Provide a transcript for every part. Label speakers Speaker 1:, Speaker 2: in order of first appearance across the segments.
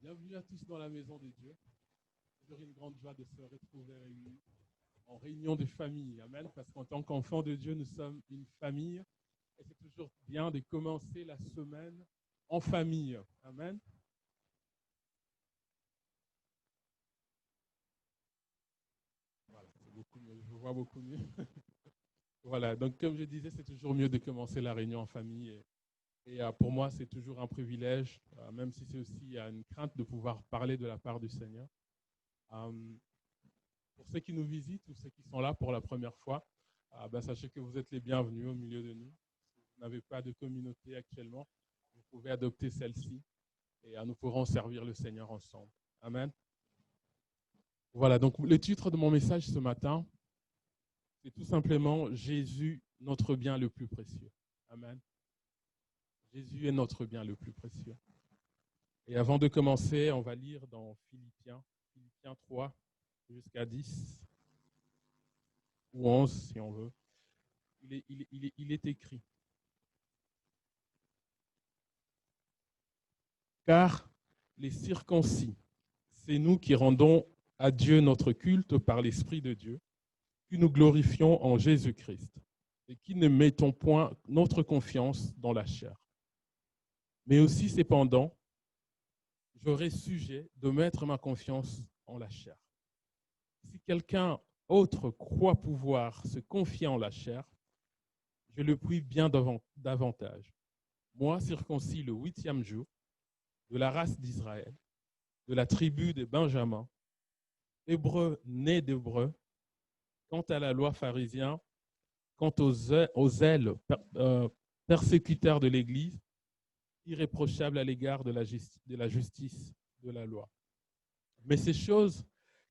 Speaker 1: Bienvenue à tous dans la maison de Dieu. C'est toujours une grande joie de se retrouver réunis en réunion de famille. Amen. Parce qu'en tant qu'enfants de Dieu, nous sommes une famille. Et c'est toujours bien de commencer la semaine en famille. Amen. Voilà, c'est beaucoup mieux. Je vous vois beaucoup mieux. Voilà, donc comme je disais, c'est toujours mieux de commencer la réunion en famille. Et pour moi, c'est toujours un privilège, même si c'est aussi une crainte de pouvoir parler de la part du Seigneur. Euh, Pour ceux qui nous visitent ou ceux qui sont là pour la première fois, sachez que vous êtes les bienvenus au milieu de nous. Si vous n'avez pas de communauté actuellement, vous pouvez adopter celle-ci et nous pourrons servir le Seigneur ensemble. Amen. Voilà, donc le titre de mon message ce matin, c'est tout simplement Jésus, notre bien le plus précieux. Amen. Jésus est notre bien le plus précieux. Et avant de commencer, on va lire dans Philippiens 3 jusqu'à 10 ou 11 si on veut. Il est écrit. Car les circoncis, c'est nous qui rendons à Dieu notre culte par l'Esprit de Dieu, qui nous glorifions en Jésus-Christ et qui ne mettons point notre confiance dans la chair. Mais aussi, cependant, j'aurais sujet de mettre ma confiance en la chair. Si quelqu'un autre croit pouvoir se confier en la chair, je le prie bien davantage. Moi, circoncis le 8e jour, de la race d'Israël, de la tribu de Benjamin, hébreu né d'hébreu, quant à la loi pharisien, quant aux zèles persécuteurs de l'Église, irréprochable à l'égard de la justice de la loi. Mais ces choses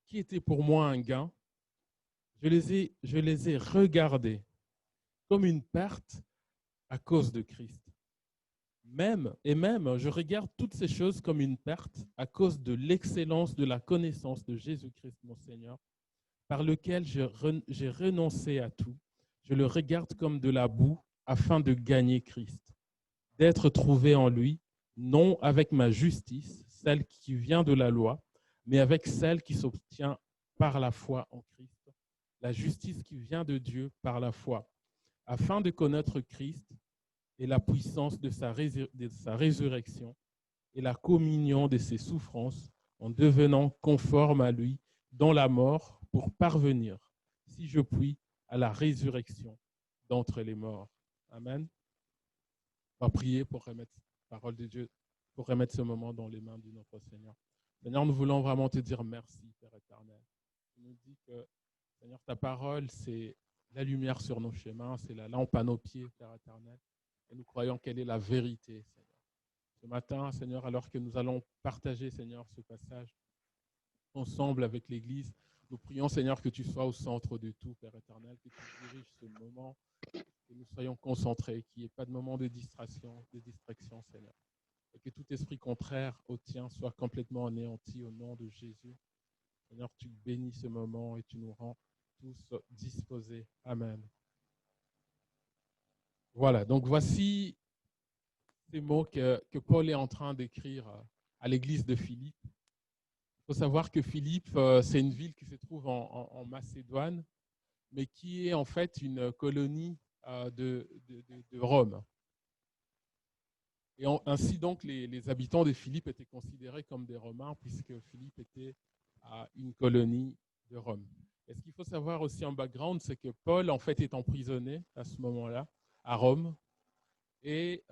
Speaker 1: qui étaient pour moi un gain, je les ai regardées comme une perte à cause de Christ. Même, je regarde toutes ces choses comme une perte à cause de l'excellence de la connaissance de Jésus-Christ, mon Seigneur, par lequel j'ai renoncé à tout. Je le regarde comme de la boue afin de gagner Christ, d'être trouvé en lui, non avec ma justice, celle qui vient de la loi, mais avec celle qui s'obtient par la foi en Christ, la justice qui vient de Dieu par la foi, afin de connaître Christ et la puissance de sa résurrection et la communion de ses souffrances en devenant conforme à lui dans la mort pour parvenir, si je puis, à la résurrection d'entre les morts. Amen. On va prier pour remettre la parole de Dieu, pour remettre ce moment dans les mains de notre Seigneur. Seigneur, nous voulons vraiment te dire merci, Père éternel. Tu nous dis que, Seigneur, ta parole, c'est la lumière sur nos chemins, c'est la lampe à nos pieds, Père éternel. Et nous croyons qu'elle est la vérité, Seigneur. Ce matin, Seigneur, alors que nous allons partager, Seigneur, ce passage ensemble avec l'Église, nous prions, Seigneur, que tu sois au centre de tout, Père éternel, que tu diriges ce moment, que nous soyons concentrés, qu'il n'y ait pas de moment de distraction, Seigneur. Et que tout esprit contraire au tien soit complètement anéanti au nom de Jésus. Seigneur, tu bénis ce moment et tu nous rends tous disposés. Amen. Voilà, donc voici ces mots que Paul est en train d'écrire à l'église de Philippe. Il faut savoir que Philippe, c'est une ville qui se trouve en Macédoine, mais qui est en fait une colonie de Rome. Et ainsi donc, les habitants de Philippe étaient considérés comme des Romains, puisque Philippe était une colonie de Rome. Et ce qu'il faut savoir aussi en background, c'est que Paul, en fait, est emprisonné à ce moment-là, à Rome. Et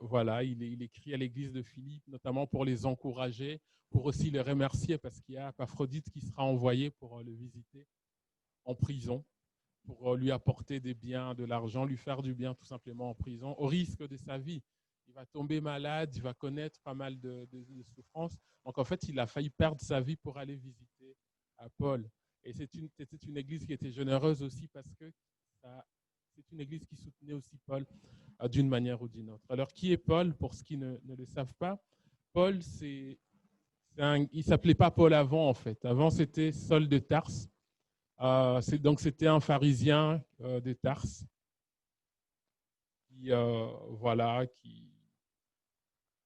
Speaker 1: voilà, il écrit à l'église de Philippe, notamment pour les encourager, pour aussi les remercier, parce qu'il y a Aphrodite qui sera envoyé pour le visiter en prison, pour lui apporter des biens, de l'argent, lui faire du bien tout simplement en prison, au risque de sa vie. Il va tomber malade, il va connaître pas mal de souffrances. Donc en fait, il a failli perdre sa vie pour aller visiter Paul. Et c'était une église qui était généreuse aussi parce que c'est une église qui soutenait aussi Paul d'une manière ou d'une autre. Alors, qui est Paul, pour ceux qui ne le savent pas? Paul, il ne s'appelait pas Paul avant, en fait. Avant, c'était Saul de Tarse. Donc, c'était un pharisien de Tarse qui, voilà,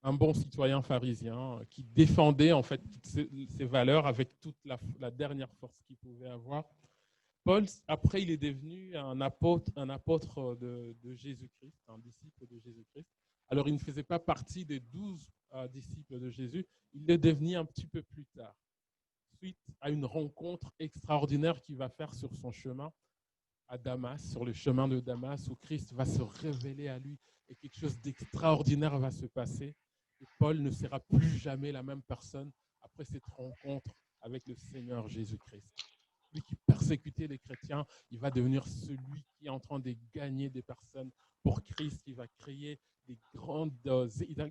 Speaker 1: un bon citoyen pharisien qui défendait en fait toutes ses valeurs avec toute la dernière force qu'il pouvait avoir. Paul, après, il est devenu un apôtre de Jésus-Christ, un disciple de Jésus-Christ. Alors, il ne faisait pas partie des 12 disciples de Jésus, il l'est devenu un petit peu plus tard, suite à une rencontre extraordinaire qu'il va faire sur son chemin à Damas, sur le chemin de Damas, où Christ va se révéler à lui et quelque chose d'extraordinaire va se passer. Et Paul ne sera plus jamais la même personne après cette rencontre avec le Seigneur Jésus-Christ. Lui qui persécutait les chrétiens, il va devenir celui qui est en train de gagner des personnes pour Christ. Il va créer il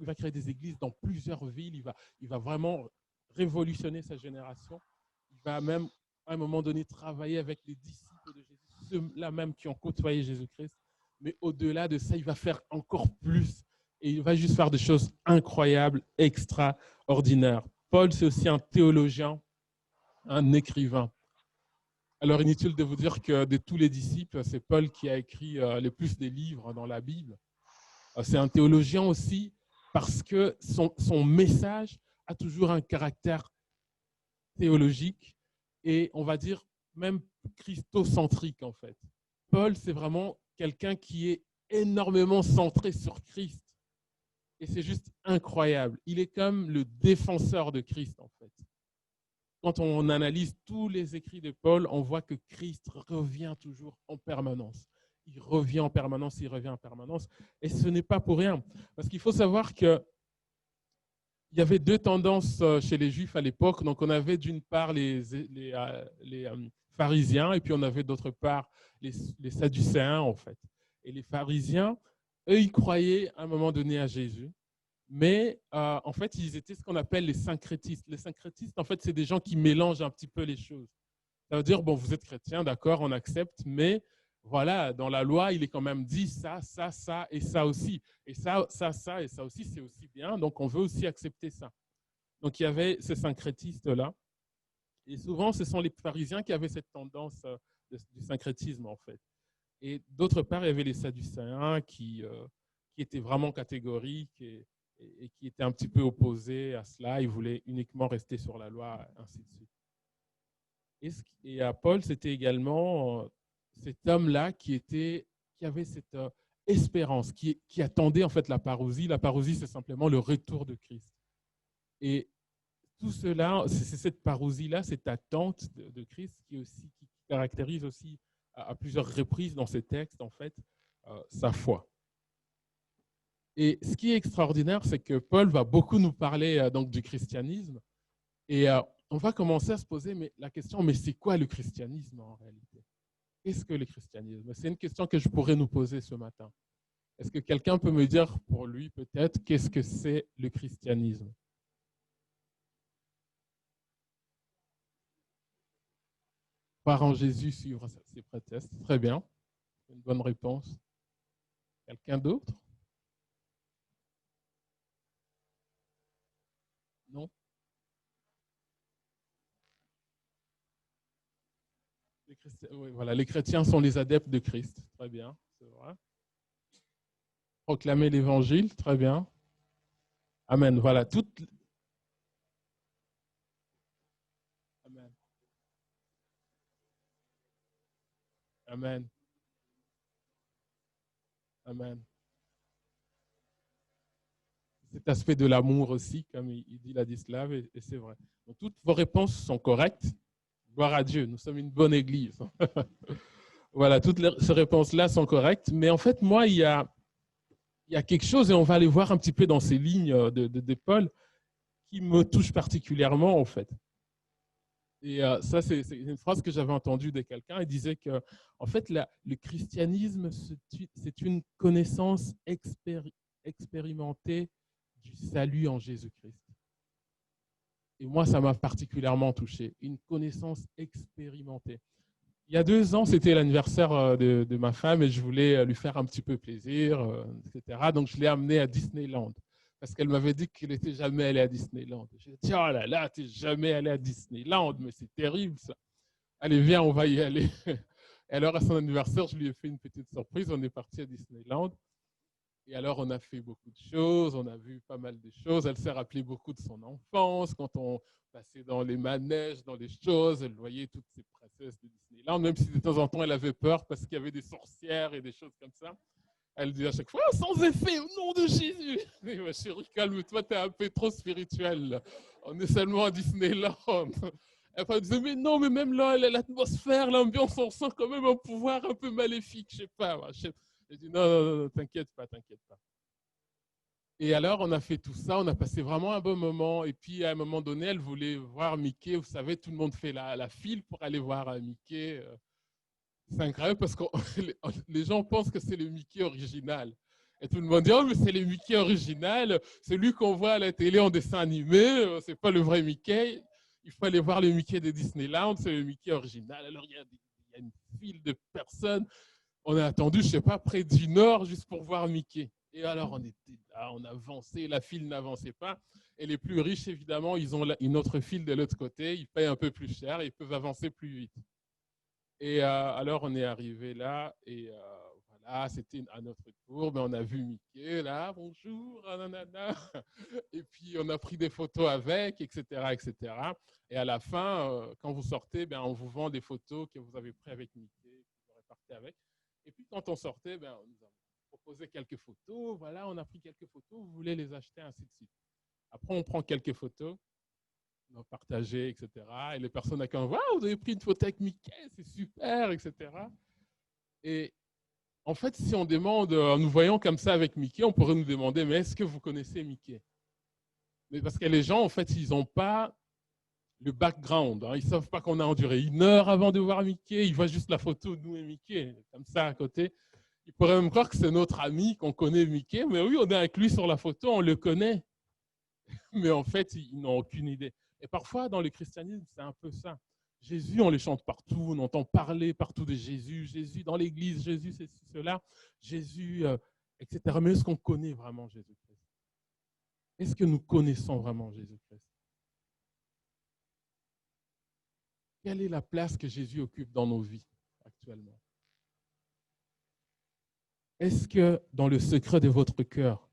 Speaker 1: va créer des églises dans plusieurs villes. Il va vraiment révolutionner sa génération. Il va même, à un moment donné, travailler avec les disciples de Jésus, ceux-là même qui ont côtoyé Jésus-Christ. Mais au-delà de ça, il va faire encore plus. Et il va juste faire des choses incroyables, extraordinaires. Paul, c'est aussi un théologien, un écrivain. Alors, inutile de vous dire que de tous les disciples, c'est Paul qui a écrit le plus des livres dans la Bible. C'est un théologien aussi parce que son message a toujours un caractère théologique et on va dire même christocentrique en fait. Paul, c'est vraiment quelqu'un qui est énormément centré sur Christ et c'est juste incroyable. Il est comme le défenseur de Christ en fait. Quand on analyse tous les écrits de Paul, on voit que Christ revient toujours en permanence. Il revient en permanence, il revient en permanence. Et ce n'est pas pour rien. Parce qu'il faut savoir qu'il y avait deux tendances chez les Juifs à l'époque. Donc, on avait d'une part les pharisiens et puis on avait d'autre part les sadducéens, en fait. Et les pharisiens, eux, ils croyaient à un moment donné à Jésus. Mais en fait, ils étaient ce qu'on appelle les syncrétistes. Les syncrétistes, en fait, c'est des gens qui mélangent un petit peu les choses. Ça veut dire, bon, vous êtes chrétien, d'accord, on accepte, mais voilà, dans la loi, il est quand même dit ça, ça, ça et ça aussi. Et ça, ça, ça et ça aussi, c'est aussi bien, donc on veut aussi accepter ça. Donc il y avait ces syncrétistes-là. Et souvent, ce sont les pharisiens qui avaient cette tendance du syncrétisme, en fait. Et d'autre part, il y avait les sadducéens qui étaient vraiment catégoriques et qui étaient un petit peu opposés à cela. Ils voulaient uniquement rester sur la loi, ainsi de suite. Et à Paul, c'était également cet homme-là qui avait cette espérance, qui attendait en fait la parousie. La parousie, c'est simplement le retour de Christ. Et tout cela, c'est cette parousie-là, cette attente de Christ qui caractérise aussi à plusieurs reprises dans ces textes, en fait, sa foi. Et ce qui est extraordinaire, c'est que Paul va beaucoup nous parler donc du christianisme. Et on va commencer à se poser la question, mais c'est quoi le christianisme en réalité? Qu'est-ce que le christianisme? C'est une question que je pourrais nous poser ce matin. Est-ce que quelqu'un peut me dire pour lui peut-être qu'est-ce que c'est le christianisme? Croire en Jésus, suivre ses prétextes. Très bien. Une bonne réponse. Quelqu'un d'autre? Non? Oui, voilà, les chrétiens sont les adeptes de Christ. Très bien, c'est vrai. Proclamer l'évangile, très bien. Amen. Voilà, Amen. Amen. Amen. Cet aspect de l'amour aussi, comme il dit Ladislav, et c'est vrai. Donc, toutes vos réponses sont correctes. Gloire à Dieu, nous sommes une bonne église. Voilà, ces réponses-là sont correctes. Mais en fait, moi, il y a quelque chose, et on va aller voir un petit peu dans ces lignes de Paul, qui me touche particulièrement, en fait. Et ça, c'est une phrase que j'avais entendue de quelqu'un. Il disait que, en fait, le christianisme, c'est une connaissance expérimentée du salut en Jésus-Christ. Et moi, ça m'a particulièrement touché. Une connaissance expérimentée. Il y a 2 ans, c'était l'anniversaire de ma femme et je voulais lui faire un petit peu plaisir, etc. Donc, je l'ai amenée à Disneyland parce qu'elle m'avait dit qu'elle n'était jamais allée à Disneyland. J'ai dit, oh là là, tu n'es jamais allée à Disneyland, mais c'est terrible ça. Allez, viens, on va y aller. Et alors, à son anniversaire, je lui ai fait une petite surprise. On est parti à Disneyland. Et alors, on a fait beaucoup de choses, on a vu pas mal de choses. Elle s'est rappelé beaucoup de son enfance, quand on passait dans les manèges, dans les choses. Elle voyait toutes ces princesses de Disneyland, même si de temps en temps, elle avait peur parce qu'il y avait des sorcières et des choses comme ça. Elle dit à chaque fois, oh, sans effet, au nom de Jésus. Et ma chérie, calme-toi, t'es un peu trop spirituel. On est seulement à Disneyland. Elle disait, mais non, mais même là, l'atmosphère, l'ambiance, on sent quand même un pouvoir un peu maléfique, je sais pas. J'ai dit, non, non, non, t'inquiète pas, t'inquiète pas. Et alors, on a fait tout ça, on a passé vraiment un bon moment. Et puis, à un moment donné, elle voulait voir Mickey. Vous savez, tout le monde fait la file pour aller voir Mickey. C'est incroyable parce que les gens pensent que c'est le Mickey original. Et tout le monde dit, oh, mais c'est le Mickey original, celui qu'on voit à la télé en dessin animé, c'est pas le vrai Mickey. Il faut aller voir le Mickey de Disneyland, c'est le Mickey original. Alors, il y a une file de personnes. On a attendu, je sais pas, près d'1 heure juste pour voir Mickey. Et alors, on était là, on avançait, la file n'avançait pas. Et les plus riches, évidemment, ils ont une autre file de l'autre côté, ils payent un peu plus cher et ils peuvent avancer plus vite. Et alors, on est arrivé là et voilà, c'était à notre tour. Ben, on a vu Mickey là, bonjour, nanana. Et puis, on a pris des photos avec, etc., etc. Et à la fin, quand vous sortez, ben, on vous vend des photos que vous avez prises avec Mickey, que vous repartez avec. Et puis, quand on sortait, ben, on nous a proposé quelques photos. Voilà, on a pris quelques photos, vous voulez les acheter, ainsi de suite. Après, on prend quelques photos partager, etc. Et les personnes accueillent, waouh, vous avez pris une photo avec Mickey, c'est super, etc. Et en fait, si on demande, en nous voyant comme ça avec Mickey, on pourrait nous demander, mais est-ce que vous connaissez Mickey? Mais parce que les gens, en fait, ils n'ont pas le background. Hein. Ils ne savent pas qu'on a enduré 1 heure avant de voir Mickey. Ils voient juste la photo de nous et Mickey, comme ça à côté. Ils pourraient même croire que c'est notre ami, qu'on connaît Mickey. Mais oui, on est avec lui sur la photo, on le connaît. Mais en fait, ils n'ont aucune idée. Et parfois, dans le christianisme, c'est un peu ça. Jésus, on le chante partout, on entend parler partout de Jésus, Jésus dans l'église, Jésus, c'est cela, Jésus, etc. Mais est-ce qu'on connaît vraiment Jésus-Christ? Est-ce que nous connaissons vraiment Jésus-Christ? Quelle est la place que Jésus occupe dans nos vies actuellement? Est-ce que dans le secret de votre cœur,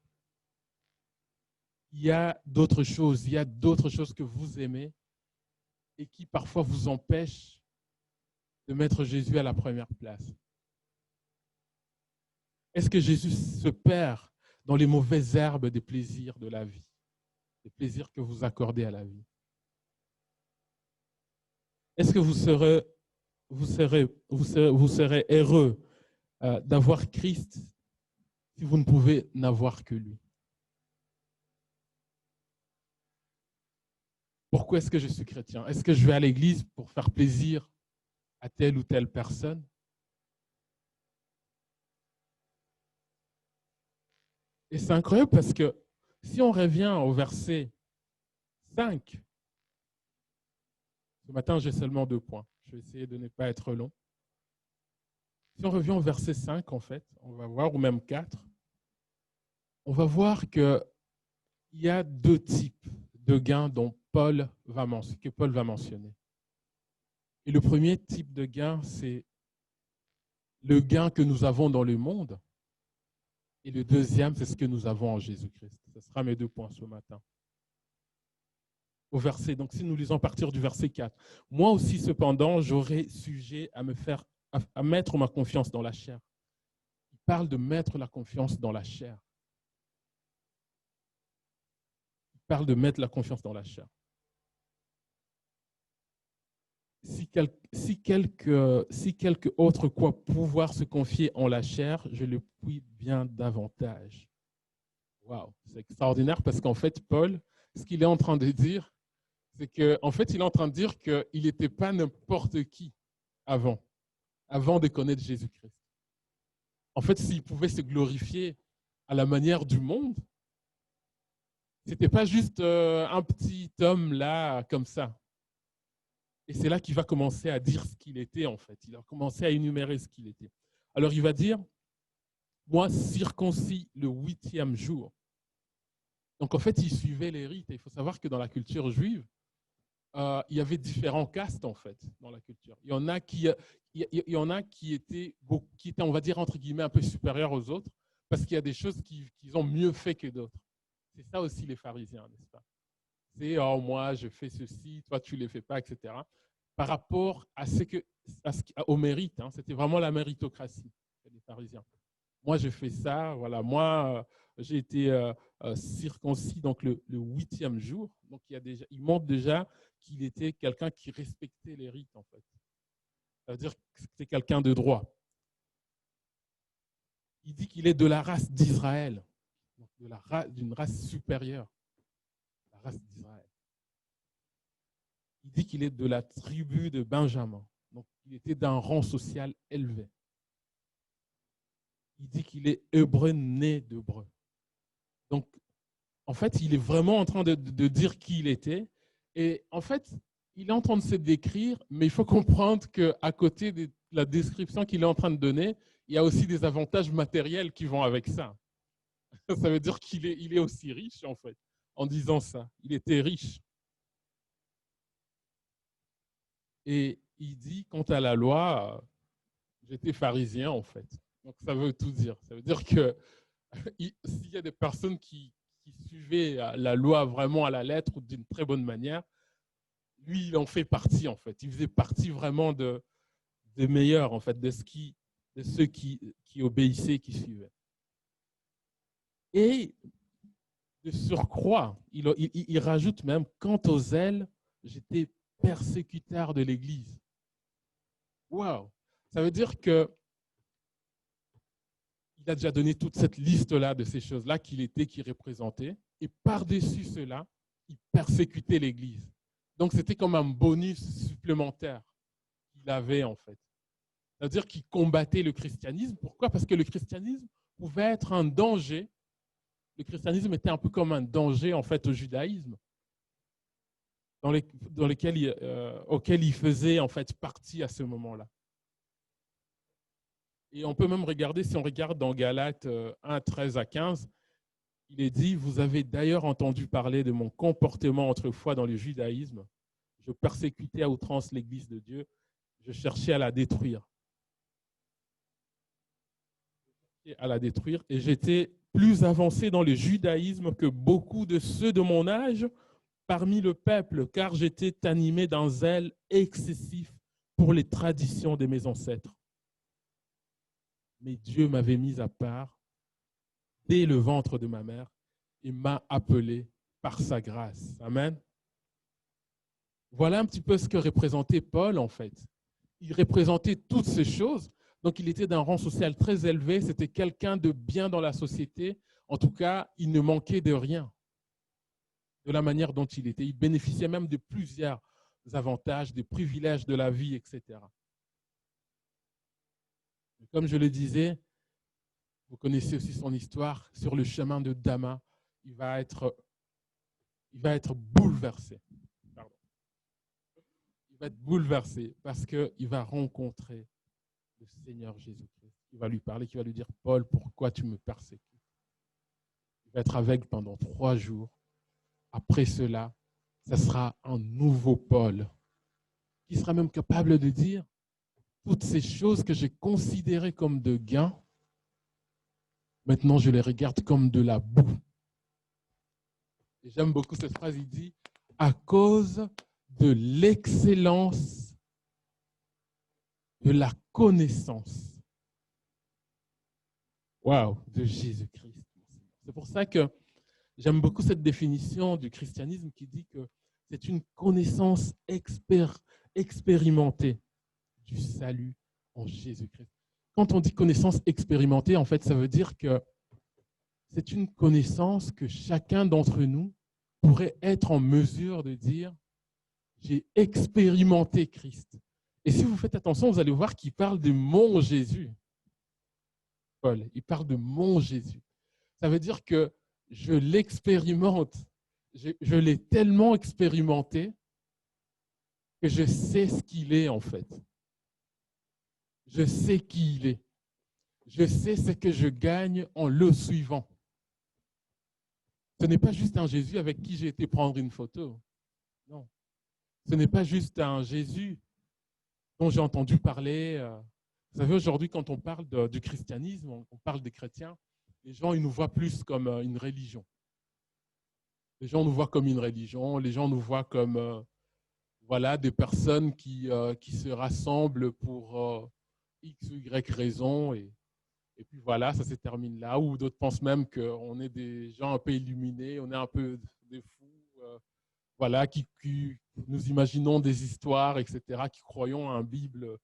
Speaker 1: il y a d'autres choses, que vous aimez et qui parfois vous empêchent de mettre Jésus à la première place? Est-ce que Jésus se perd dans les mauvaises herbes des plaisirs de la vie, des plaisirs que vous accordez à la vie? Est-ce que vous serez heureux d'avoir Christ si vous ne pouvez n'avoir que lui? Pourquoi est-ce que je suis chrétien? Est-ce que je vais à l'église pour faire plaisir à telle ou telle personne? Et c'est incroyable parce que si on revient au verset 5, ce matin j'ai seulement 2 points, je vais essayer de ne pas être long. Si on revient au verset 5, en fait, on va voir, ou même 4, on va voir qu'il y a 2 types de gains que Paul va mentionner. Et le premier type de gain, c'est le gain que nous avons dans le monde. Et le deuxième, c'est ce que nous avons en Jésus-Christ. Ce sera mes 2 points ce matin. Au verset, donc si nous lisons à partir du verset 4. Moi aussi, cependant, j'aurai sujet à mettre ma confiance dans la chair. Il parle de mettre la confiance dans la chair. Il parle de mettre la confiance dans la chair. Si quelque autre quoi pouvoir se confier en la chair, je le puis bien davantage. Waouh, c'est extraordinaire parce qu'en fait, Paul, ce qu'il est en train de dire, c'est qu'en fait, il est en train de dire qu'il n'était pas n'importe qui avant de connaître Jésus-Christ. En fait, s'il pouvait se glorifier à la manière du monde, c'était pas juste un petit homme là, comme ça. Et c'est là qu'il va commencer à dire ce qu'il était, en fait. Il va commencer à énumérer ce qu'il était. Alors, il va dire, moi, circoncis le 8e jour. Donc, en fait, il suivait les rites. Et il faut savoir que dans la culture juive, il y avait différents castes, en fait, dans la culture. Il y en a qui étaient, on va dire, entre guillemets, un peu supérieurs aux autres, parce qu'il y a des choses qu'ils ont mieux fait que d'autres. C'est ça aussi les pharisiens, n'est-ce pas? C'est, oh, moi, je fais ceci, toi, tu ne le fais pas, etc. Par rapport au mérite, hein, c'était vraiment la méritocratie des pharisiens. Moi, je fais ça, voilà, moi, j'ai été circoncis donc le 8e jour. Donc, il montre déjà qu'il était quelqu'un qui respectait les rites, en fait. Ça veut dire que c'était quelqu'un de droit. Il dit qu'il est de la race d'Israël, d'une race supérieure, la race d'Israël. Il dit qu'il est de la tribu de Benjamin. Donc, il était d'un rang social élevé. Il dit qu'il est hébreu né d'hébreu. Donc, en fait, il est vraiment en train de dire qui il était. Et en fait, il est en train de se décrire, mais il faut comprendre qu'à côté de la description qu'il est en train de donner, il y a aussi des avantages matériels qui vont avec ça. Ça veut dire qu'il est aussi riche, en fait, en disant ça. Il était riche. Et il dit, quant à la loi, j'étais pharisien, en fait. Donc, ça veut tout dire. Ça veut dire que s'il y a des personnes qui suivaient la loi vraiment à la lettre ou d'une très bonne manière, lui, il en fait partie, en fait. Il faisait partie vraiment des meilleurs, en fait, de ceux qui obéissaient, qui suivaient. Et de surcroît, il rajoute même, quant aux zèles, j'étais persécuteur de l'Église. Waouh! Ça veut dire que il a déjà donné toute cette liste-là de ces choses-là qu'il représentait. Et par-dessus cela, il persécutait l'Église. Donc, c'était comme un bonus supplémentaire qu'il avait, en fait. C'est-à-dire qu'il combattait le christianisme. Pourquoi? Parce que le christianisme pouvait être un danger. Le christianisme était un peu comme un danger, en fait, au judaïsme, auquel il faisait, en fait, partie à ce moment-là. Et on peut même regarder, si on regarde dans Galates 1, 13 à 15, il est dit, vous avez d'ailleurs entendu parler de mon comportement autrefois dans le judaïsme. Je persécutais à outrance l'Église de Dieu. Je cherchais à la détruire. Et j'étais plus avancé dans le judaïsme que beaucoup de ceux de mon âge parmi le peuple, car j'étais animé d'un zèle excessif pour les traditions de mes ancêtres. Mais Dieu m'avait mis à part dès le ventre de ma mère et m'a appelé par sa grâce. Amen. Voilà un petit peu ce que représentait Paul, en fait. Il représentait toutes ces choses. Donc, il était d'un rang social très élevé. C'était quelqu'un de bien dans la société. En tout cas, il ne manquait de rien de la manière dont il était. Il bénéficiait même de plusieurs avantages, des privilèges de la vie, etc. Comme je le disais, vous connaissez aussi son histoire. Sur le chemin de Damas, il va être bouleversé. Pardon. Il va être bouleversé parce qu'il va rencontrer le Seigneur Jésus-Christ. Il va lui parler, qui va lui dire, Paul, pourquoi tu me persécutes? Il va être aveugle pendant 3 jours. Après cela, ce sera un nouveau Paul qui sera même capable de dire toutes ces choses que j'ai considérées comme de gain, maintenant je les regarde comme de la boue. Et j'aime beaucoup cette phrase, il dit, à cause de l'excellence de la connaissance. Waouh, de Jésus-Christ. C'est pour ça que j'aime beaucoup cette définition du christianisme qui dit que c'est une connaissance expérimentée du salut en Jésus-Christ. Quand on dit connaissance expérimentée, en fait, ça veut dire que c'est une connaissance que chacun d'entre nous pourrait être en mesure de dire « j'ai expérimenté Christ ». Et si vous faites attention, vous allez voir qu'il parle de mon Jésus. Paul, il parle de mon Jésus. Ça veut dire que je l'expérimente. Je l'ai tellement expérimenté que je sais ce qu'il est en fait. Je sais qui il est. Je sais ce que je gagne en le suivant. Ce n'est pas juste un Jésus avec qui j'ai été prendre une photo. Non. Ce n'est pas juste un Jésus dont j'ai entendu parler. Vous savez, aujourd'hui, quand on parle du christianisme, on parle des chrétiens. les gens ils nous voient plus comme une religion. Les gens nous voient comme une religion, les gens nous voient comme voilà, des personnes qui se rassemblent pour X ou Y raison. Et puis voilà, ça se termine là. Ou d'autres pensent même qu'on est des gens un peu illuminés, on est un peu des fous, voilà, qui nous imaginons des histoires, etc., qui croyons à un Bible,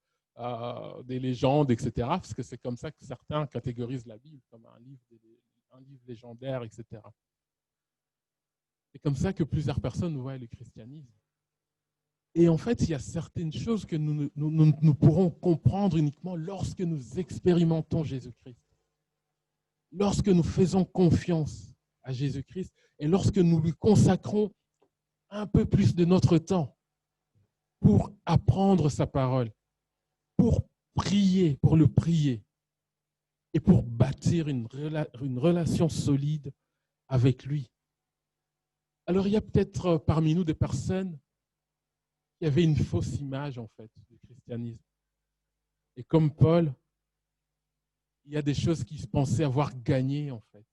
Speaker 1: des légendes, etc., parce que c'est comme ça que certains catégorisent la Bible, comme un livre légendaire, etc. C'est comme ça que plusieurs personnes voient le christianisme. Et en fait, il y a certaines choses que nous pourrons comprendre uniquement lorsque nous expérimentons Jésus-Christ, lorsque nous faisons confiance à Jésus-Christ et lorsque nous lui consacrons un peu plus de notre temps pour apprendre sa parole, pour prier, pour le prier et pour bâtir une relation solide avec lui. Alors, il y a peut-être parmi nous des personnes qui avaient une fausse image, en fait, du christianisme. Et comme Paul, il y a des choses qu'ils pensaient avoir gagnées, en fait.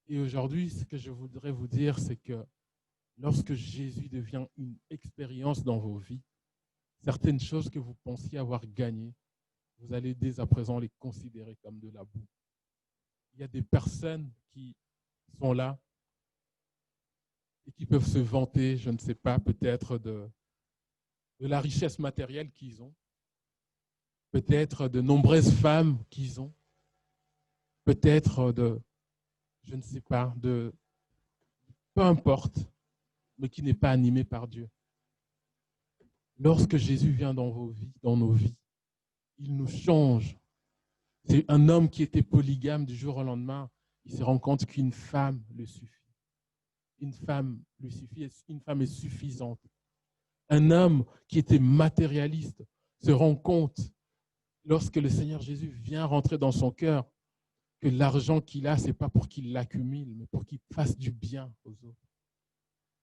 Speaker 1: Et aujourd'hui, ce que je voudrais vous dire, c'est que lorsque Jésus devient une expérience dans vos vies, certaines choses que vous pensiez avoir gagnées, vous allez dès à présent les considérer comme de la boue. Il y a des personnes qui sont là et qui peuvent se vanter, je ne sais pas, peut-être de la richesse matérielle qu'ils ont, peut-être de nombreuses femmes qu'ils ont, peut-être de, je ne sais pas, de peu importe, mais qui n'est pas animé par Dieu. Lorsque Jésus vient dans vos vies, dans nos vies, il nous change. C'est un homme qui était polygame du jour au lendemain. Il se rend compte qu'une femme le suffit. Une femme lui suffit, une femme est suffisante. Un homme qui était matérialiste se rend compte, lorsque le Seigneur Jésus vient rentrer dans son cœur, que l'argent qu'il a, ce n'est pas pour qu'il l'accumule, mais pour qu'il fasse du bien aux autres.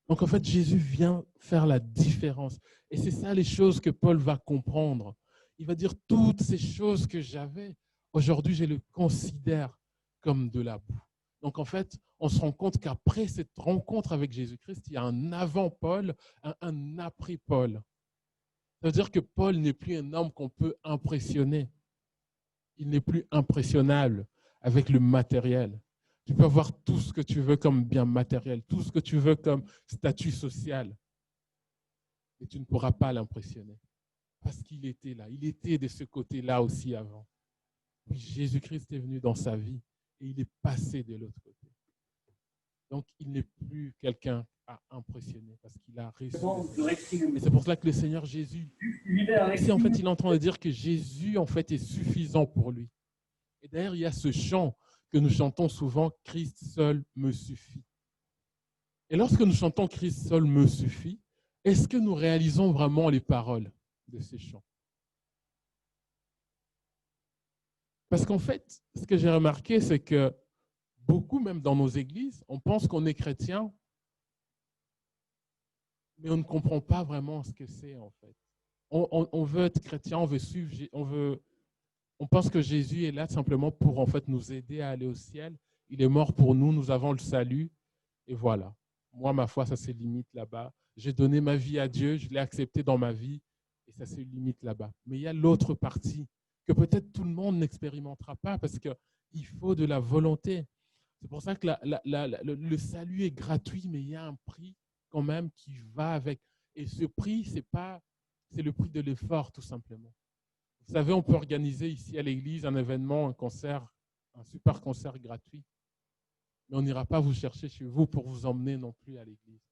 Speaker 1: Donc en fait, Jésus vient faire la différence. Et c'est ça les choses que Paul va comprendre. Il va dire, toutes ces choses que j'avais, aujourd'hui, je les considère comme de la boue. Donc en fait, on se rend compte qu'après cette rencontre avec Jésus-Christ, il y a un avant Paul, un après Paul. Ça veut dire que Paul n'est plus un homme qu'on peut impressionner. Il n'est plus impressionnable avec le matériel. Tu peux avoir tout ce que tu veux comme bien matériel, tout ce que tu veux comme statut social, mais tu ne pourras pas l'impressionner parce qu'il était là. Il était de ce côté-là aussi avant. Puis Jésus-Christ est venu dans sa vie et il est passé de l'autre côté. Donc, il n'est plus quelqu'un à impressionner parce qu'il a reçu. Et c'est pour cela que le Seigneur Jésus, ici, en fait, il est en train de dire que Jésus, en fait, est suffisant pour lui. Et d'ailleurs, il y a ce chant que nous chantons souvent, « Christ seul me suffit ». Et lorsque nous chantons « Christ seul me suffit », est-ce que nous réalisons vraiment les paroles de ces chants? Parce qu'en fait, ce que j'ai remarqué, c'est que beaucoup, même dans nos églises, on pense qu'on est chrétien, mais on ne comprend pas vraiment ce que c'est en fait. On veut être chrétien, on veut suivre, on pense que Jésus est là simplement pour en fait nous aider à aller au ciel. Il est mort pour nous, nous avons le salut, et voilà. Moi, ma foi, ça se limite là-bas. J'ai donné ma vie à Dieu, je l'ai accepté dans ma vie, et ça se limite là-bas. Mais il y a l'autre partie que peut-être tout le monde n'expérimentera pas parce qu'il faut de la volonté. C'est pour ça que le salut est gratuit, mais il y a un prix quand même qui va avec. Et ce prix, c'est le prix de l'effort, tout simplement. Vous savez, on peut organiser ici à l'église un événement, un concert, un super concert gratuit. Mais on n'ira pas vous chercher chez vous pour vous emmener non plus à l'église.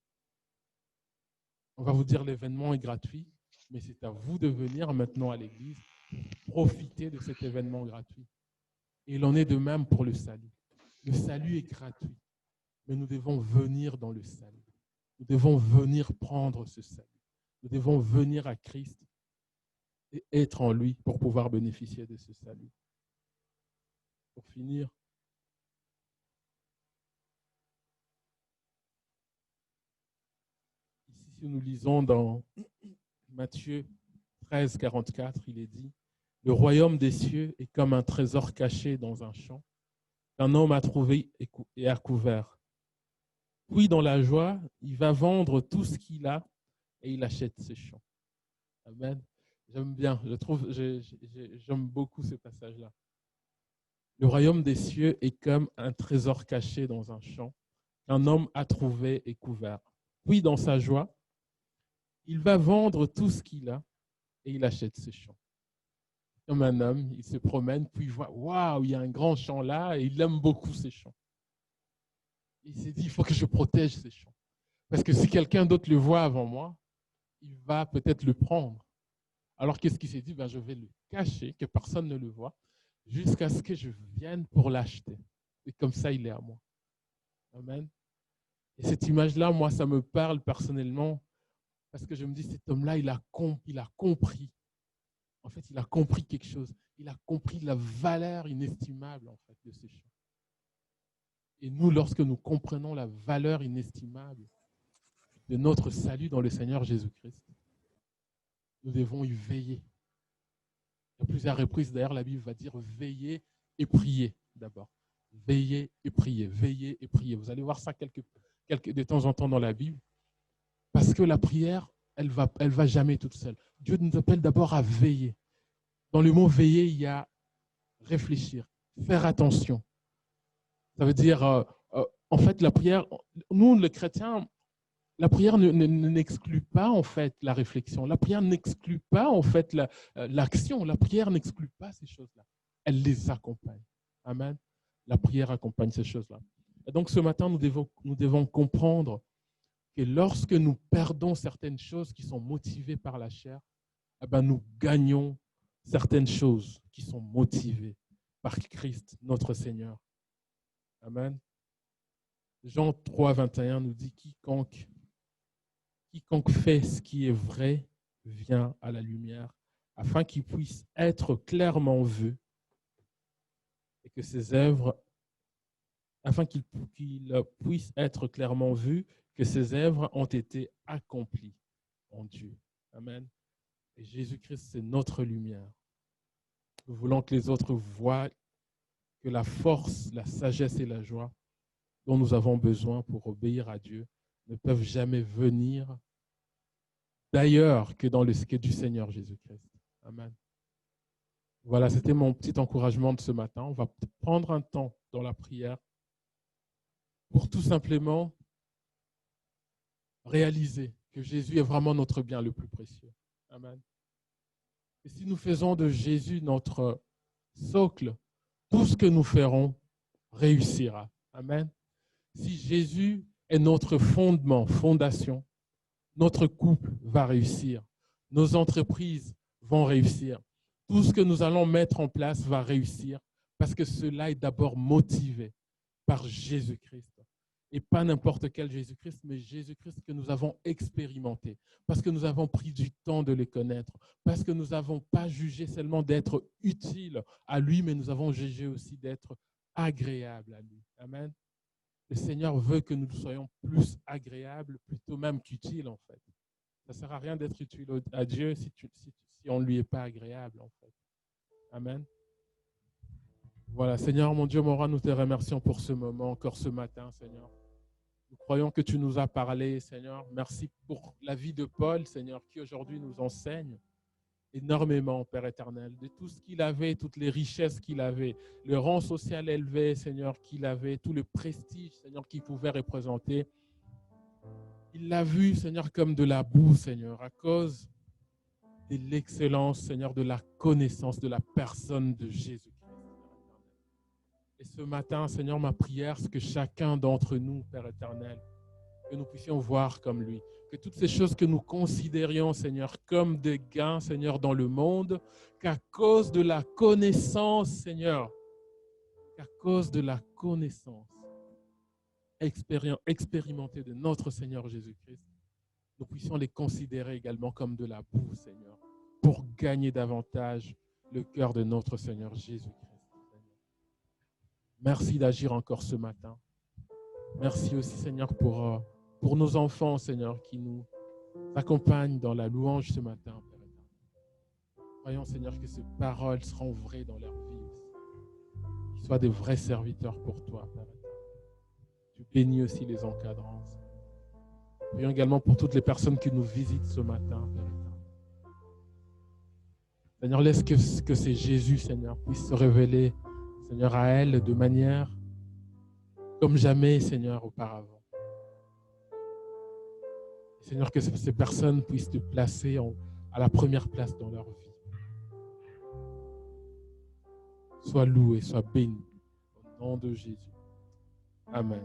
Speaker 1: On va vous dire l'événement est gratuit, mais c'est à vous de venir maintenant à l'église, profiter de cet événement gratuit. Et il en est de même pour le salut. Le salut est gratuit, mais nous devons venir dans le salut. Nous devons venir prendre ce salut. Nous devons venir à Christ et être en lui pour pouvoir bénéficier de ce salut. Pour finir, ici, si nous lisons dans Matthieu 13, 44, il est dit, Le royaume des cieux est comme un trésor caché dans un champ qu'un homme a trouvé et a couvert. Puis, dans la joie, il va vendre tout ce qu'il a et il achète ce champ. Amen. J'aime bien, j'aime beaucoup ce passage-là. Le royaume des cieux est comme un trésor caché dans un champ qu'un homme a trouvé et couvert. Puis, dans sa joie, il va vendre tout ce qu'il a et il achète ce champ. Comme un homme, il se promène, puis il voit, waouh, il y a un grand champ là, et il aime beaucoup ces champs. Il s'est dit, il faut que je protège ces champs. Parce que si quelqu'un d'autre le voit avant moi, il va peut-être le prendre. Alors qu'est-ce qu'il s'est dit? Je vais le cacher, que personne ne le voit, jusqu'à ce que je vienne pour l'acheter. Et comme ça, il est à moi. Amen. Et cette image-là, moi, ça me parle personnellement, parce que je me dis, cet homme-là, il a compris. En fait, il a compris quelque chose. Il a compris la valeur inestimable, en fait, de ce champ. Et nous, lorsque nous comprenons la valeur inestimable de notre salut dans le Seigneur Jésus-Christ, nous devons y veiller. À plusieurs reprises, d'ailleurs, la Bible va dire veiller et prier d'abord. Veiller et prier, veiller et prier. Vous allez voir ça de temps en temps dans la Bible. Parce que la prière, elle va jamais toute seule. Dieu nous appelle d'abord à veiller. Dans le mot veiller, il y a réfléchir, faire attention. Ça veut dire, en fait, la prière, nous, les chrétiens, la prière n'exclut pas, en fait, la réflexion. La prière n'exclut pas, en fait, l'action. La prière n'exclut pas ces choses-là. Elle les accompagne. Amen. La prière accompagne ces choses-là. Et donc, ce matin, nous devons comprendre que lorsque nous perdons certaines choses qui sont motivées par la chair, nous gagnons certaines choses qui sont motivées par Christ, notre Seigneur. Amen. Jean 3, 21 nous dit quiconque fait ce qui est vrai vient à la lumière, afin qu'il puisse être clairement vu et que ses œuvres, afin qu'il puisse être clairement vu que ses œuvres ont été accomplies en Dieu. Amen. Et Jésus-Christ, c'est notre lumière. Nous voulons que les autres voient que la force, la sagesse et la joie dont nous avons besoin pour obéir à Dieu ne peuvent jamais venir d'ailleurs que du Seigneur Jésus-Christ. Amen. Voilà, c'était mon petit encouragement de ce matin. On va prendre un temps dans la prière pour tout simplement réaliser que Jésus est vraiment notre bien le plus précieux. Amen. Et si nous faisons de Jésus notre socle, tout ce que nous ferons réussira. Amen. Si Jésus est notre fondement, fondation, notre couple va réussir. Nos entreprises vont réussir. Tout ce que nous allons mettre en place va réussir parce que cela est d'abord motivé par Jésus-Christ. Et pas n'importe quel Jésus-Christ, mais Jésus-Christ que nous avons expérimenté, parce que nous avons pris du temps de le connaître, parce que nous n'avons pas jugé seulement d'être utile à lui, mais nous avons jugé aussi d'être agréable à lui. Amen. Le Seigneur veut que nous soyons plus agréables, plutôt même qu'utiles, en fait. Ça ne sert à rien d'être utile à Dieu si on ne lui est pas agréable, en fait. Amen. Voilà, Seigneur, mon Dieu, mon roi, nous te remercions pour ce moment, encore ce matin, Seigneur. Nous croyons que tu nous as parlé, Seigneur. Merci pour la vie de Paul, Seigneur, qui aujourd'hui nous enseigne énormément, Père éternel, de tout ce qu'il avait, toutes les richesses qu'il avait, le rang social élevé, Seigneur, qu'il avait, tout le prestige, Seigneur, qu'il pouvait représenter. Il l'a vu, Seigneur, comme de la boue, Seigneur, à cause de l'excellence, Seigneur, de la connaissance de la personne de Jésus-Christ. Et ce matin, Seigneur, ma prière, c'est que chacun d'entre nous, Père éternel, que nous puissions voir comme lui. Que toutes ces choses que nous considérions, Seigneur, comme des gains, Seigneur, dans le monde, qu'à cause de la connaissance, Seigneur, qu'à cause de la connaissance expérimentée de notre Seigneur Jésus-Christ, nous puissions les considérer également comme de la boue, Seigneur, pour gagner davantage le cœur de notre Seigneur Jésus-Christ. Merci d'agir encore ce matin. Merci aussi, Seigneur, pour nos enfants, Seigneur, qui nous accompagnent dans la louange ce matin, Père éternel. Croyons, Seigneur, que ces paroles seront vraies dans leur vie aussi. Qu'ils soient des vrais serviteurs pour toi, Père éternel. Tu bénis aussi les encadrants. Prions également pour toutes les personnes qui nous visitent ce matin, Père éternel. Seigneur, laisse que c'est Jésus, Seigneur, puisse se révéler, Seigneur, à elles de manière comme jamais, Seigneur, auparavant. Seigneur, que ces personnes puissent te placer à la première place dans leur vie. Sois loué, sois béni. Au nom de Jésus. Amen.